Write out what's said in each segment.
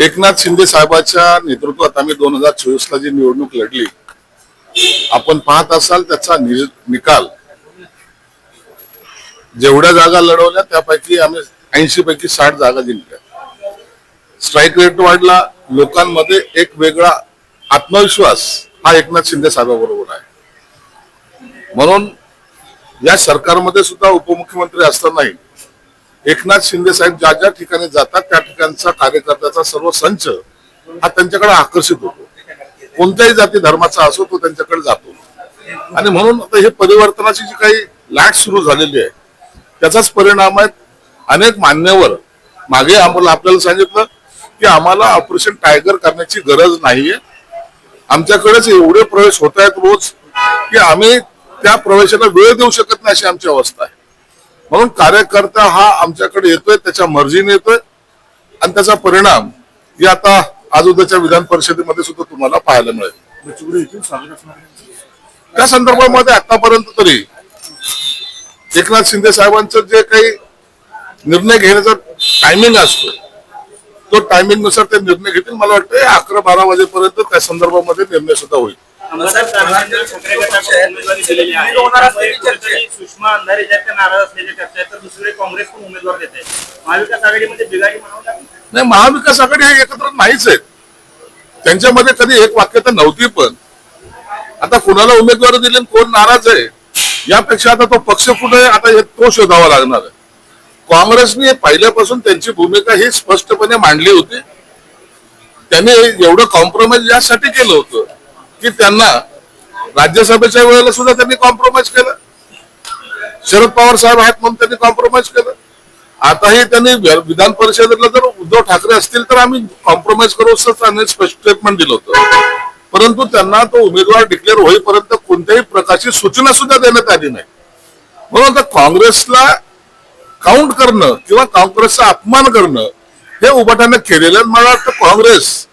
एकनाथ शिंदे साहेबांच्या नेतृत्वात आम्ही 2024 ला जी निवडणूक लढली, आपण पाहत असाल त्याचा निकाल जेवढ्या जागा लढवल्या त्यापैकी आम्ही 80 पैकी 60 जागा जिंकल्या. स्ट्राईक रेट वाढला, लोकांमध्ये एक वेगळा आत्मविश्वास हा एकनाथ शिंदे साहेबांबरोबर आहे. म्हणून या सरकारमध्ये सुद्धा उपमुख्यमंत्री असतानाही एकनाथ शिंदे साहेब ज्या ज्या ठिकाणी जातात त्या ठिकाणचा कार्यकर्त्याचा सर्व संच हा त्यांच्याकडे आकर्षित होतो. कोणत्याही जाती धर्माचा असो तो त्यांच्याकडे जातो. आणि म्हणून आता हे परिवर्तनाची जी काही लाट सुरू झालेली आहे त्याचाच परिणाम आहे. अनेक मान्यवर मागे आपल्याला सांगितलं की आम्हाला ऑपरेशन टायगर करण्याची गरज नाहीये, आमच्याकडेच एवढे प्रवेश होत आहेत रोज की आम्ही त्या प्रवेशाला वेळ देऊ शकत नाही अशी आमची अवस्था आहे. म्हणून कार्यकर्ता हा आमच्याकडे येतोय, त्याच्या मर्जीने येतोय आणि त्याचा परिणाम या आता आज उद्याच्या विधान परिषदेमध्ये सुद्धा तुम्हाला पाहायला मिळेल. त्या संदर्भामध्ये आतापर्यंत तरी एकनाथ शिंदे साहेबांचं जे काही निर्णय घेण्याचा टायमिंग असतो तो टायमिंग नुसार ते निर्णय घेतील. मला वाटतं 11-12 वाजेपर्यंत त्या संदर्भामध्ये निर्णय सुद्धा होईल. सुषमा अंधारे ज्या नाराज असल्याच्या चर्चा तर दुसरे काँग्रेस पण उमेदवार देत आहे. महाविकास आघाडीमध्ये बिघाडी म्हणावं लागेल. नाही, महाविकास आघाडी हे एकत्र नाहीच आहेत. त्यांच्यामध्ये कधी एक वाक्यता नव्हती. पण आता कुणाला उमेदवारी दिली कोण नाराज आहे यापेक्षा आता तो पक्ष कुठे आता तो शोधावा लागणार आहे. काँग्रेसने पहिल्यापासून त्यांची भूमिका ही स्पष्टपणे मांडली होती. त्यांनी एवढं कॉम्प्रोमाइज यासाठी केलं होतं की त्यांना राज्यसभेच्या वेळेला सुद्धा त्यांनी कॉम्प्रोमाइज केलं. शरद पवार साहेब आहेत म्हणून त्यांनी कॉम्प्रोमाइज केलं. आताही त्यांनी विधान परिषदेला जर उद्धव ठाकरे असतील तर आम्ही कॉम्प्रोमाइज करू असं त्यांनी स्टेटमेंट दिलं होतं. परंतु त्यांना तो उमेदवार डिक्लेअर होईपर्यंत कोणत्याही प्रकारची सूचना सुद्धा देण्यात आली नाही. म्हणून आता काँग्रेसला काउंट करणं किंवा काँग्रेसचा अपमान करणं हे उभाटाने केलेलं. मला वाटतं काँग्रेस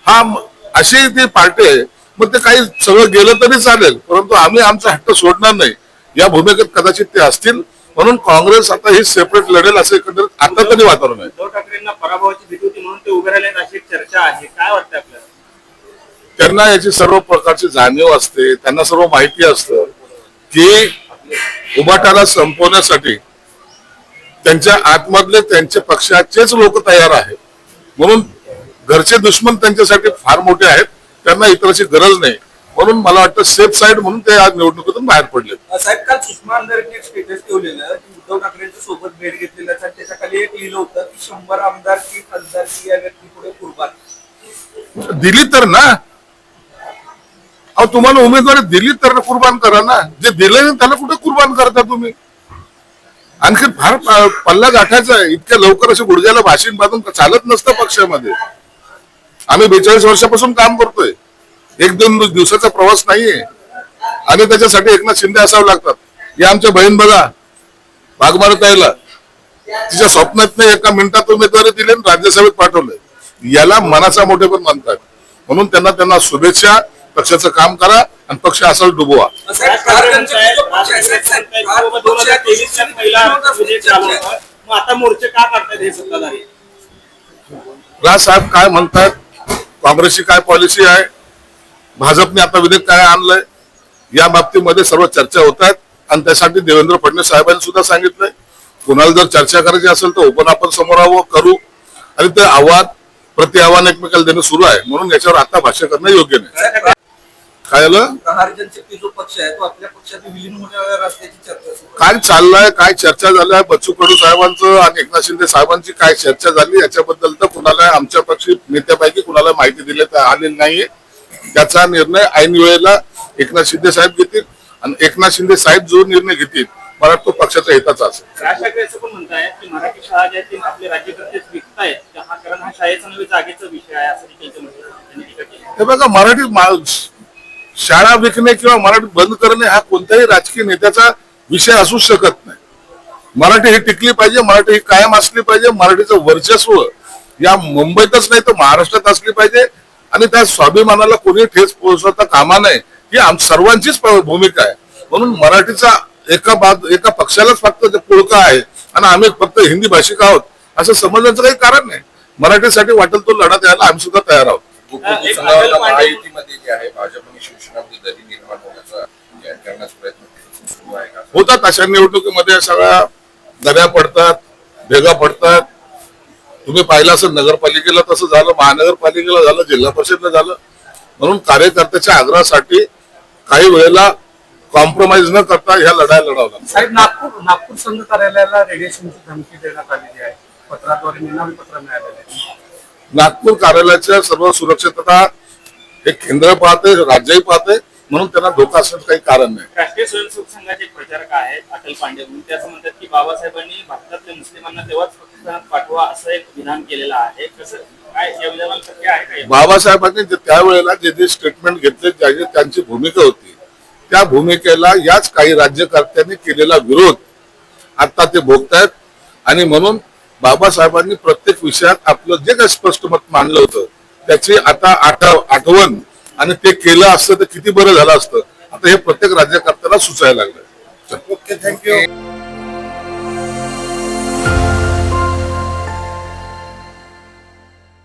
हा अशी ती पार्टी आहे, मग ते काही सगळं गेलं तरी चालेल परंतु आम्ही आमचा हट्ट सोडणार नाही या भूमिकेत कदाचित ते असतील. म्हणून काँग्रेस आता ही सेपरेट लढेल असं एकंदरीत आता तरी वातावरण आहे. उद्धव ठाकरेंना पराभवाची भीती होती म्हणून ते उभे राहिले अशी चर्चा आहे. काय वाटतं आपल्याला? त्यांना याची सर्व प्रकारची जाणीव असते, त्यांना सर्व माहिती असतं की उभाटाला संपवण्यासाठी त्यांच्या आतमधले त्यांच्या पक्षाचेच लोक तयार आहेत. म्हणून घरचे दुश्मन त्यांच्यासाठी फार मोठे आहेत, त्यांना इतरांची गरज नाही. म्हणून मला वाटतं सेफ साईड म्हणून ते आज निवडणुकीतून बाहेर पडले. साहेब, काल सुषमा अंधारेंनी एक स्टेटस ठेवलेलं की उद्धव ठाकरेंच्या सोबत भेट घेतलेलं त्याच्या खाली एक लिहिलं होतं की 100 आमदार की खासदारकी या व्यक्ती पुढे कुर्बान दिली तर ना. अहो, तुम्हाला उमेदवारी दिली तर कुर्बान करा ना. जे दिले नाही त्याला कुठे कुर्बान करता तुम्ही? आणखी फार पल्ला गाठायचा आहे. इतक्या लवकर असे गुडघ्याला भाषण बांधून चालत नसतं पक्षामध्ये. आम्ही 42 वर्षापासून काम करतोय. 1-2 दिवसाचा प्रवास नाहीये आणि त्याच्यासाठी एकनाथ शिंदे असावं लागतात. या आमच्या बहीण बघा वाघमारे ताईला तिच्या स्वप्नात नाही एका मिनिटात उमेदवारी दिली आणि राज्यसभेत पाठवलंय. याला मनाचा मोठेपण मानतात. म्हणून त्यांना शुभेच्छा. पक्षाचं काम करा आणि पक्ष असाच डुबवा. आता मोर्चे का काढतात हे सत्ताधारी? राज साहेब काय म्हणतात, काँग्रेसची काय पॉलिसी आहे, भाजपने आता विधेयक काय आणलंय या बाबतीमध्ये सर्व चर्चा होत आहेत. आणि त्यासाठी देवेंद्र फडणवीस साहेबांनी सुद्धा सांगितलंय कोणाला जर चर्चा करायची असेल तर ओपन आपण समोर करू. आणि ते आव्हान प्रति आव्हान एकमेकाला देणं सुरू आहे. म्हणून याच्यावर आता भाष्य करणं योग्य नाही. काय झालं? प्रहार जनशक्ती जो पक्ष आहे तो आपल्या पक्षात विलीन होण्यावर असल्याची चर्चा काय चाललंय, काय चर्चा झाल्या बच्चू कडू साहेबांचं आणि एकनाथ शिंदे साहेबांची काय चर्चा झाली याच्याबद्दल तर कुणाला आमच्या पक्षी नेत्यापैकी कुणाला माहिती दिली आलेली नाहीये. त्याचा निर्णय ऐन वेळेला एकनाथ शिंदे साहेब घेतील आणि एकनाथ शिंदे साहेब जो निर्णय घेतील मला तो पक्षाच्या हिताचा असेल. राज ठाकरे असं पण म्हणतायत की मराठी शाळा ज्या आहेत आपले राज्यकर्तेच विकतायत, कारण हा शाळेचा नव्हे जागेचा विषय आहे असं त्यांचं म्हणणं. हे बघा, मराठी शाळा विकणे किंवा मराठी बंद करणे हा कोणत्याही राजकीय नेत्याचा विषय असू शकत नाही. मराठी ही टिकली पाहिजे, मराठी ही कायम असली पाहिजे. मराठीचं वर्चस्व या मुंबईतच नाही तर महाराष्ट्रात असली पाहिजे आणि त्या स्वाभिमानाला कोणी ठेच पोहोचवता कामा नये ही सर्वांचीच भूमिका आहे. म्हणून मराठीचा एका पक्षालाच फक्त पुळका आहे आणि आम्ही फक्त हिंदी भाषिक आहोत असं समजण्याचं काही कारण नाही. मराठीसाठी वाटेल तो लढा द्यायला आम्ही सुद्धा तयार आहोत. एक अटल पांडे- महायुतीमध्ये जे आहे भाजप आणि शिवसेना दरी निर्माण होण्याचा करण्याचा प्रयत्न सुरू आहे का? होतात अशा निवडणुकीमध्ये सगळ्या दऱ्या पडतात, भेगा पडतात. तुम्ही पाहिलं असेल नगरपालिकेला तसं झालं, महानगरपालिकेला झालं, जिल्हा परिषदला झालं. म्हणून कार्यकर्त्याच्या आग्रहासाठी काही वेळेला कॉम्प्रोमाइज न करता ह्या लढाई लढावं लागतं. साहेब, नागपूर संघ कार्यालयाला रेडिएशनची धमकी देण्यात आलेली आहे. पत्राद्वारे निनावी पत्र मिळालेले आहे. नागपूर कार्यालयाच्या सर्व सुरक्षितता हे केंद्र पाहते, राज्यही पाहते, म्हणून त्यांना धोका असण्याचं काही कारण नाही. राष्ट्रीय स्वयंसेवक संघाचे प्रचारक आहेत अटल पांडे म्हणून ते असं म्हणतात की बाबासाहेबांनी भारतातल्या मुस्लिमांना तेव्हाच पाकिस्तानात पाठवा असं एक विधान केलेलं आहे. कसं काय या विधानाला सत्य आहे का? बाबासाहेबांनी त्यावेळेला जे स्टेटमेंट घेतले, त्यांची भूमिका होती, त्या भूमिकेला याच काही राज्यकर्त्यांनी केलेला विरोध आता ते भोगतायत. आणि म्हणून बाबासाहेबांनी प्रत्येक विषयात आपलं जे काही स्पष्ट मत मांडलं होतं त्याची आता आठवण आणि ते केलं असतं तर किती बरं झालं असतं, आता हे प्रत्येक राज्यकर्त्याला सुचायला लागलं. Okay, thank you.